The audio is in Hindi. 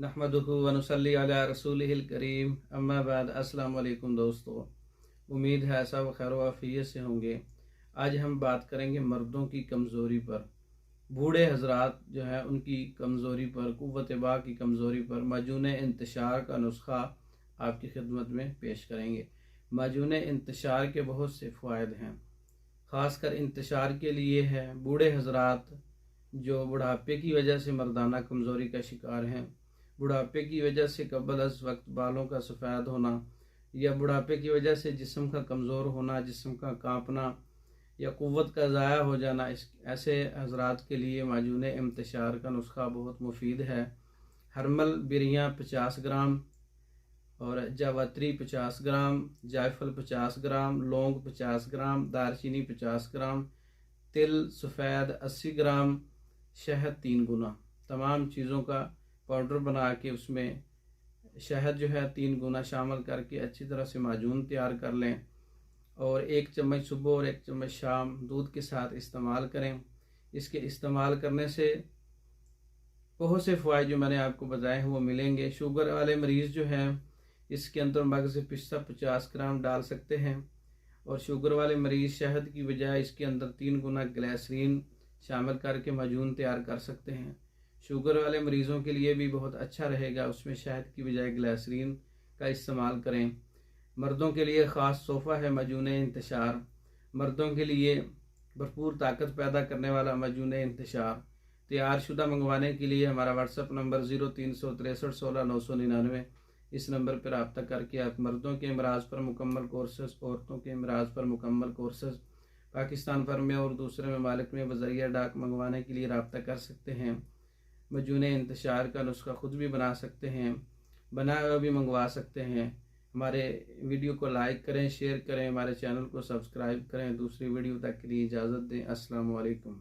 नहमदुहु व नुसल्ली अला रसूलिहिल करीम, अम्मा बाद। अस्सलाम वालेकुम दोस्तों, उम्मीद है सब खैर वाफियत से होंगे। आज हम बात करेंगे मर्दों की कमज़ोरी पर, बूढ़े हजरात जो है उनकी कमज़ोरी पर, क़ुव्वत बा की कमज़ोरी पर माजून इंतशार का नुस्खा आपकी खिदमत में पेश करेंगे। माजून इंतशार के बहुत से फ़वाइद हैं, ख़ासकर इंतशार के लिए है बूढ़े हजरात जो बुढ़ापे की वजह से मर्दाना कमज़ोरी का शिकार हैं, बुढ़ापे की वजह से कबल अज वक्त बालों का सफ़ेद होना, या बुढ़ापे की वजह से जिस्म का कमज़ोर होना, जिस्म का कांपना या क़ुव्वत का ज़ाया हो जाना, इस ऐसे हजरात के लिए माजून इंतशार का नुस्खा बहुत मुफीद है। हरमल बिरियाँ 50 ग्राम और जावित्री 50 ग्राम, जायफल 50 ग्राम, लौंग 50 ग्राम, दालचीनी 50 ग्राम, तिल सफ़ेद 80 ग्राम, शहद 3 गुना। तमाम चीज़ों का पाउडर बना के उसमें शहद जो है 3 गुना शामिल करके अच्छी तरह से माजून तैयार कर लें और 1 चम्मच सुबह और 1 चम्मच शाम दूध के साथ इस्तेमाल करें। इसके इस्तेमाल करने से बहुत से फ़वाइद जो मैंने आपको बताए हैं वो मिलेंगे। शुगर वाले मरीज़ जो हैं इसके अंदर मगज़ पिस्ता 50 ग्राम डाल सकते हैं और शुगर वाले मरीज़ शहद की बजाय इसके अंदर 3 गुना ग्लिसरीन शामिल करके माजून तैयार कर सकते हैं। शुगर वाले मरीज़ों के लिए भी बहुत अच्छा रहेगा, उसमें शहद की बजाय ग्लिसरीन का इस्तेमाल करें। मर्दों के लिए ख़ास तोहफ़ा है माजून इंतशार, मर्दों के लिए भरपूर ताकत पैदा करने वाला माजून इंतशार। तैयार शुदा मंगवाने के लिए हमारा व्हाट्सअप नंबर 0363 16 999, इस नंबर पर रब्ता करके आप मर्दों के अमराज पर मुकम्मल कोर्सेस, औरतों के अमराज पर मुकम्मल कोर्सेस पाकिस्तान भर में और दूसरे ममालिक में बज़रिया डाक मंगवाने के लिए रब्ता कर सकते हैं। माजून इंतशार का नुस्खा ख़ुद भी बना सकते हैं, बनाया हुआ भी मंगवा सकते हैं। हमारे वीडियो को लाइक करें, शेयर करें, हमारे चैनल को सब्सक्राइब करें। दूसरी वीडियो तक के लिए इजाज़त दें। अस्सलाम वालेकुम।